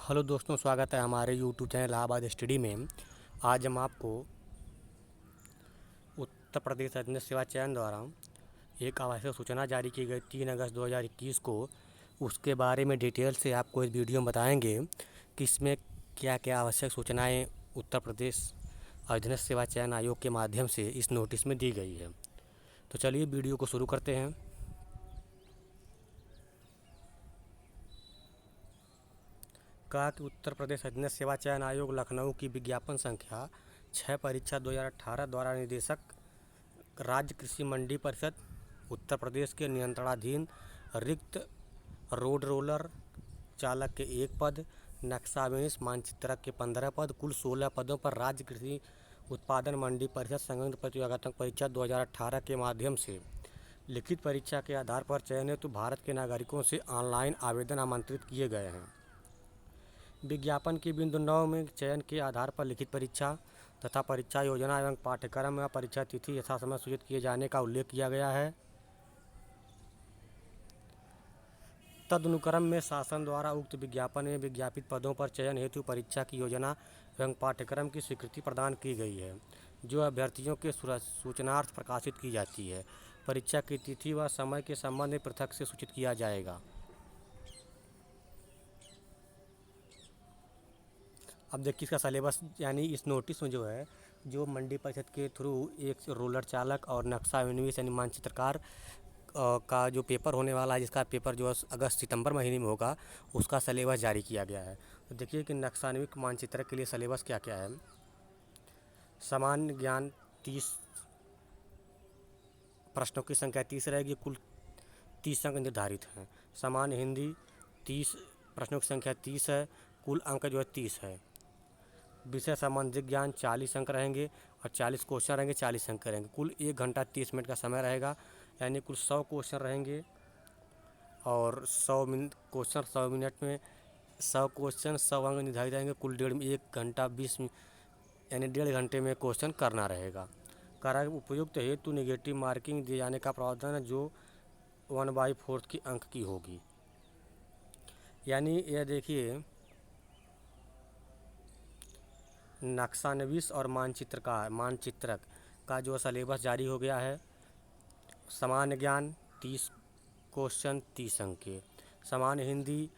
Hello दोस्तों, स्वागत है हमारे यूट्यूब चैनल इलाहाबाद स्टडी में। आज हम आपको उत्तर प्रदेश अधीनस्थ सेवा चयन द्वारा एक आवश्यक सूचना जारी की गई 3 अगस्त 2021 को, उसके बारे में डिटेल से आपको इस वीडियो में बताएंगे कि इसमें क्या क्या आवश्यक सूचनाएं उत्तर प्रदेश अधीनस्थ सेवा चयन आयोग के माध्यम से इस नोटिस में दी गई है। तो चलिए वीडियो को शुरू करते हैं। कहा कि उत्तर प्रदेश अधीनस्थ सेवा चयन आयोग लखनऊ की विज्ञापन संख्या 6 परीक्षा 2018 द्वारा निदेशक राज्य कृषि मंडी परिषद उत्तर प्रदेश के नियंत्रणाधीन रिक्त रोड रोलर चालक के 1 पद, नक्शाविनिस मानचित्रक के 15 पद, कुल 16 पदों पर राज्य कृषि उत्पादन मंडी परिषद संयुक्त प्रतियोगात्मक परीक्षा 2018 के माध्यम से लिखित परीक्षा के आधार पर चयन हेतु भारत के नागरिकों से ऑनलाइन आवेदन आमंत्रित किए गए हैं। विज्ञापन की बिंदु 9 में चयन के आधार पर लिखित परीक्षा तथा परीक्षा योजना एवं पाठ्यक्रम व परीक्षा तिथि यथासमय सूचित किए जाने का उल्लेख किया गया है। तदनुक्रम में शासन द्वारा उक्त विज्ञापन में विज्ञापित पदों पर चयन हेतु परीक्षा की योजना एवं पाठ्यक्रम की स्वीकृति प्रदान की गई है, जो अभ्यर्थियों के सूचनार्थ प्रकाशित की जाती है। परीक्षा की तिथि व समय के संबंध में पृथक से सूचित किया जाएगा। अब देखिए इसका सिलेबस, यानी इस नोटिस में जो है, जो मंडी परिषद के थ्रू एक रोलर चालक और नक्शा विनिवेश यानी मानचित्रकार का जो पेपर होने वाला है, जिसका पेपर जो अगस्त सितंबर महीने में होगा, उसका सिलेबस जारी किया गया है। तो देखिए कि नक्शान्वित मानचित्रक के लिए सिलेबस क्या क्या है। सामान्य ज्ञान 30 प्रश्नों की संख्या 30 रहेगी, कुल 30 अंक निर्धारित हैं। सामान्य हिंदी 30 प्रश्नों की संख्या 30 है, कुल अंक जो है 30 है। विषय संबंधित ज्ञान 40 अंक रहेंगे और 40 क्वेश्चन रहेंगे, 40 अंक रहेंगे। कुल 1 घंटा 30 मिनट का समय रहेगा, यानी कुल 100 क्वेश्चन रहेंगे और 100 मिनट क्वेश्चन 100 मिनट में 100 क्वेश्चन 100 अंक निर्धारित रहेंगे। कुल 1 घंटा 20 यानी 1.5 घंटे में क्वेश्चन करना रहेगा। कार्य उपयुक्त हेतु नेगेटिव मार्किंग दिए जाने का प्रावधान है, जो 1/4 की अंक की होगी। यानी यह देखिए, नक्शानविश और मानचित्रक का जो सिलेबस जारी हो गया है। सामान्य ज्ञान 30 क्वेश्चन 30 अंक के, सामान्य हिंदी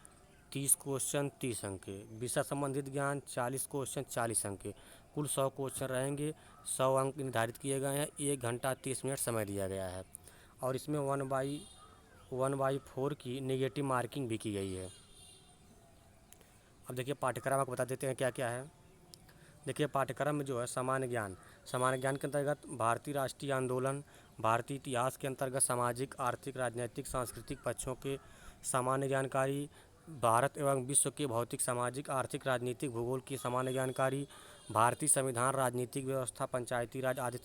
30 क्वेश्चन 30 अंक के, विषय संबंधित ज्ञान 40 क्वेश्चन 40 अंक के, कुल 100 क्वेश्चन रहेंगे, 100 अंक निर्धारित किए गए हैं। 1 घंटा 30 मिनट समय दिया गया है और इसमें 1/4 की नेगेटिव मार्किंग भी की गई है। अब देखिए पाठ्यक्रम आपको बता देते हैं क्या क्या है। देखिए पाठ्यक्रम में जो है सामान्य ज्ञान के अंतर्गत भारतीय राष्ट्रीय आंदोलन, भारतीय इतिहास के अंतर्गत सामाजिक, आर्थिक, राजनीतिक, सांस्कृतिक पक्षों के सामान्य जानकारी, भारत एवं विश्व के भौतिक, सामाजिक, आर्थिक, राजनीतिक, भूगोल की सामान्य जानकारी, भारतीय संविधान, राजनीतिक व्यवस्था, पंचायती राज आदि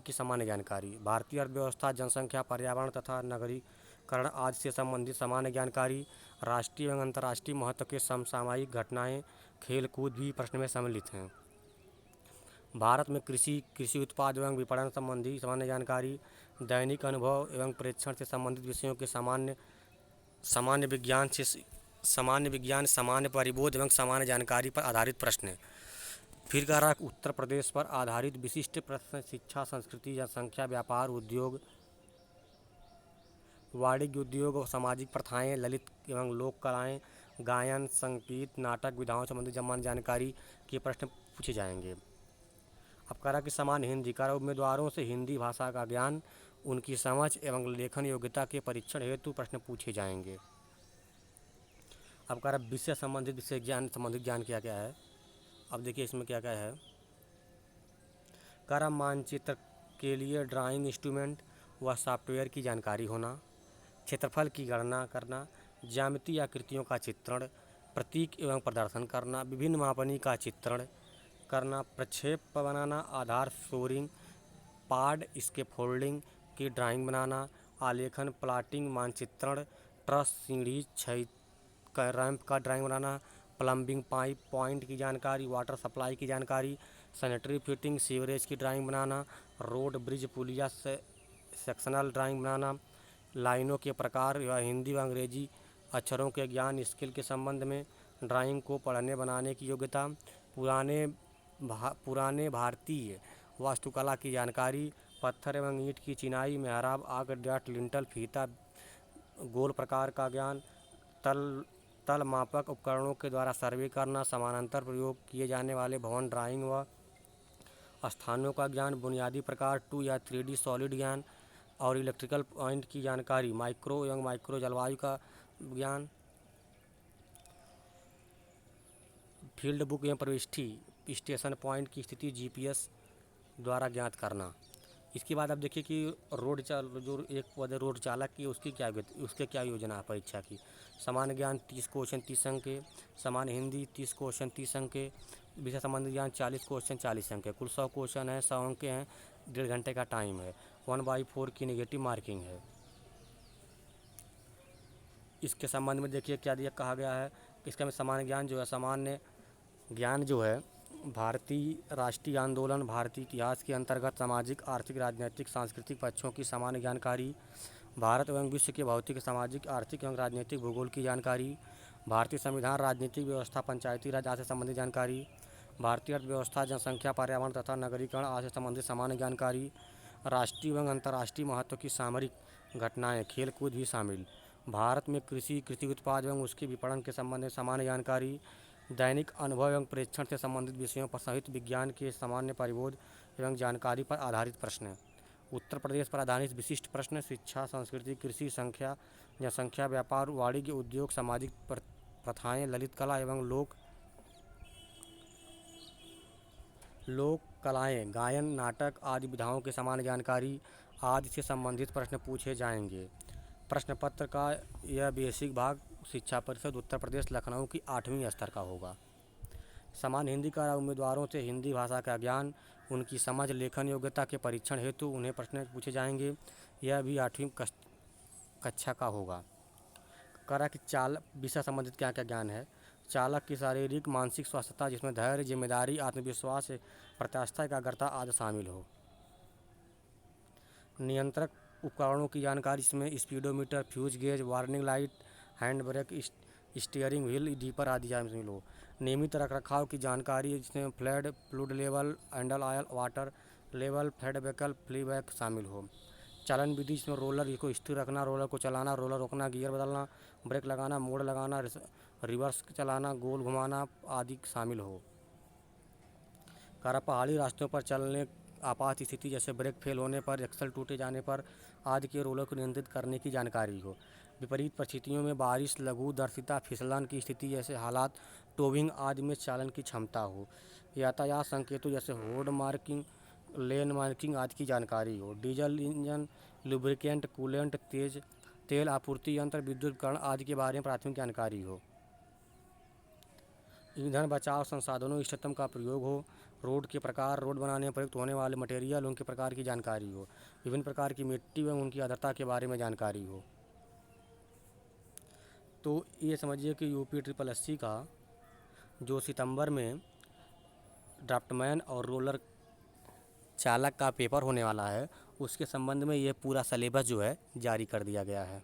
की सामान्य जानकारी, भारतीय अर्थव्यवस्था, जनसंख्या, पर्यावरण तथा नगरीकरण आदि से संबंधित सामान्य जानकारी, राष्ट्रीय एवं अंतर्राष्ट्रीय महत्व के समसामयिक घटनाएं, खेल कूद भी प्रश्न में सम्मिलित हैं। भारत में कृषि उत्पाद एवं विपणन संबंधी सामान्य जानकारी, दैनिक अनुभव एवं प्रेक्षण से संबंधित विषयों के सामान्य विज्ञान, सामान्य परिबोध एवं सामान्य जानकारी पर आधारित प्रश्न। फिर कह रहा उत्तर प्रदेश पर आधारित विशिष्ट प्रश्न शिक्षा, संस्कृति, जनसंख्या, व्यापार, उद्योग, वाणिज्य उद्योग और सामाजिक प्रथाएं, ललित एवं लोक कलाएँ, गायन, संगीत, नाटक, विधाओं संबंधी सामान्य जानकारी के प्रश्न पूछे जाएंगे। अब कह रहा कि सामान्य हिंदी का उम्मीदवारों से हिंदी भाषा का ज्ञान, उनकी समझ एवं लेखन योग्यता के परीक्षण हेतु प्रश्न पूछे जाएंगे। अब कह रहा विषय संबंधित ज्ञान क्या क्या है। अब देखिए इसमें क्या क्या है। कह रहा मानचित्र के लिए ड्राइंग इंस्ट्रूमेंट व सॉफ्टवेयर की जानकारी होना, क्षेत्रफल की गणना करना, ज्यामितीय आकृतियों का चित्रण, प्रतीक एवं प्रदर्शन करना, विभिन्न मापनी का चित्रण करना, प्रक्षेप बनाना, आधार फ्लोरिंग, पार्ड स्कैफोल्डिंग की ड्राइंग बनाना, आलेखन, प्लॉटिंग, मानचित्रण, ट्रस, सीढ़ी, रैंप का ड्राइंग बनाना, प्लम्बिंग पाइप पॉइंट की जानकारी, वाटर सप्लाई की जानकारी, सैनिटरी फिटिंग, सीवरेज की ड्राइंग बनाना, रोड, ब्रिज, पुलिया से सेक्शनल ड्राइंग बनाना, लाइनों के प्रकार या हिंदी व अंग्रेजी अक्षरों के ज्ञान स्किल के संबंध में, ड्राइंग को पढ़ने बनाने की योग्यता, पुराने भारतीय वास्तुकला की जानकारी, पत्थर एवं ईंट की चिनाई, मेहराब, आग, डाट, लिंटल, फीता, गोल प्रकार का ज्ञान, तल तल मापक उपकरणों के द्वारा सर्वे करना, समानांतर प्रयोग किए जाने वाले भवन ड्राइंग व स्थानों का ज्ञान, बुनियादी प्रकार 2 या 3D सॉलिड ज्ञान और इलेक्ट्रिकल पॉइंट की जानकारी, माइक्रो एवं माइक्रो जलवायु का ज्ञान, फील्ड बुक एवं प्रविष्टि, स्टेशन पॉइंट की स्थिति जीपीएस द्वारा ज्ञात करना। इसके बाद आप देखिए कि जो एक पद रोड चालक की उसके क्या योजना है परीक्षा की। सामान्य ज्ञान 30 क्वेश्चन 30 अंक के, सामान्य हिंदी 30 क्वेश्चन 30 अंक के, विषय संबंधी ज्ञान 40 क्वेश्चन 40 अंक के, कुल 100 क्वेश्चन है, 100 अंक के हैं, 1.5 घंटे का टाइम है, 1/4 की नेगेटिव मार्किंग है। इसके संबंध में देखिए क्या दिया कहा गया है। इसका में सामान्य ज्ञान जो है, सामान्य ज्ञान जो है भारतीय राष्ट्रीय आंदोलन, भारतीय इतिहास के अंतर्गत सामाजिक, आर्थिक, राजनीतिक, सांस्कृतिक पक्षों की सामान्य जानकारी, भारत एवं विश्व के भौतिक, सामाजिक, आर्थिक एवं राजनीतिक भूगोल की जानकारी, भारतीय संविधान, राजनीतिक व्यवस्था, पंचायती राज आदि से संबंधित जानकारी, भारतीय अर्थव्यवस्था, जनसंख्या, पर्यावरण तथा नगरीकरण आदि से संबंधित सामान्य जानकारी, राष्ट्रीय एवं अंतर्राष्ट्रीय महत्व की सामरिक घटनाएँ, खेल कूद भी शामिल, भारत में कृषि उत्पाद एवं उसके विपणन के संबंध में सामान्य जानकारी, दैनिक अनुभव एवं प्रेक्षण से संबंधित विषयों पर सहित विज्ञान के सामान्य परिबोध एवं जानकारी पर आधारित प्रश्न, उत्तर प्रदेश पर आधारित विशिष्ट प्रश्न, शिक्षा, संस्कृति, कृषि, संख्या, जनसंख्या, व्यापार, वाणिज्य, उद्योग, सामाजिक प्रथाएं, ललित कला एवं लोक कलाएँ, गायन, नाटक आदि विधाओं की सामान्य जानकारी आदि से संबंधित प्रश्न पूछे जाएंगे। प्रश्न पत्र का यह बेसिक भाग शिक्षा परिषद उत्तर प्रदेश लखनऊ की 8वीं स्तर का होगा। सामान्य हिंदी का उम्मीदवारों से हिंदी भाषा का ज्ञान, उनकी समझ, लेखन योग्यता के परीक्षण हेतु उन्हें प्रश्न पूछे जाएंगे। यह भी 8वीं कक्षा का होगा। करा कि चालक विषय संबंधित क्या क्या ज्ञान है। चालक की शारीरिक मानसिक स्वास्थ्यता, जिसमें धैर्य, जिम्मेदारी, आत्मविश्वास, प्रत्याशा, एकाग्रता आदि शामिल हो। नियंत्रक उपकरणों की जानकारी, जिसमें speedometer, fuse gauge, warning light, hand brake, steering wheel, deeper आदि शामिल हो। नियमित रखरखाव की जानकारी, जिसमें fluid level, handle oil, water level, feedback, फ्लीबैक शामिल हो। चालन विधि, जिसमें रोलर को स्थिर रखना, रोलर को चलाना, रोलर रोकना, गियर बदलना, ब्रेक लगाना, मोड़ लगाना, रिवर्स चलाना, गोल घुमाना आदि शामिल हो। कारा पहाड़ी रास्तों पर चलने, आपात स्थिति जैसे ब्रेक फेल होने पर, एक्सल टूटे जाने पर आदि के रोलर को नियंत्रित करने की जानकारी हो। विपरीत परिस्थितियों में बारिश, लघु दर्शिता, फिसलन की स्थिति जैसे हालात, टोविंग आदि में चालन की क्षमता हो। यातायात संकेतों जैसे रोड मार्किंग, लेन मार्किंग आदि की जानकारी हो। डीजल इंजन, लुब्रिकेंट, कूलेंट, तेल आपूर्ति यंत्र, विद्युत उपकरण आदि के बारे में प्राथमिक जानकारी हो। ईंधन बचाव संसाधनों इष्टतम का प्रयोग हो। रोड के प्रकार, रोड बनाने में प्रयुक्त होने वाले मटेरियल, उनके प्रकार की जानकारी हो। विभिन्न प्रकार की मिट्टी एवं उनकी आर्द्रता के बारे में जानकारी हो। तो ये समझिए कि UPSSC का जो सितंबर में ड्राफ्टमैन और रोलर चालक का पेपर होने वाला है, उसके संबंध में ये पूरा सिलेबस जो है जारी कर दिया गया है।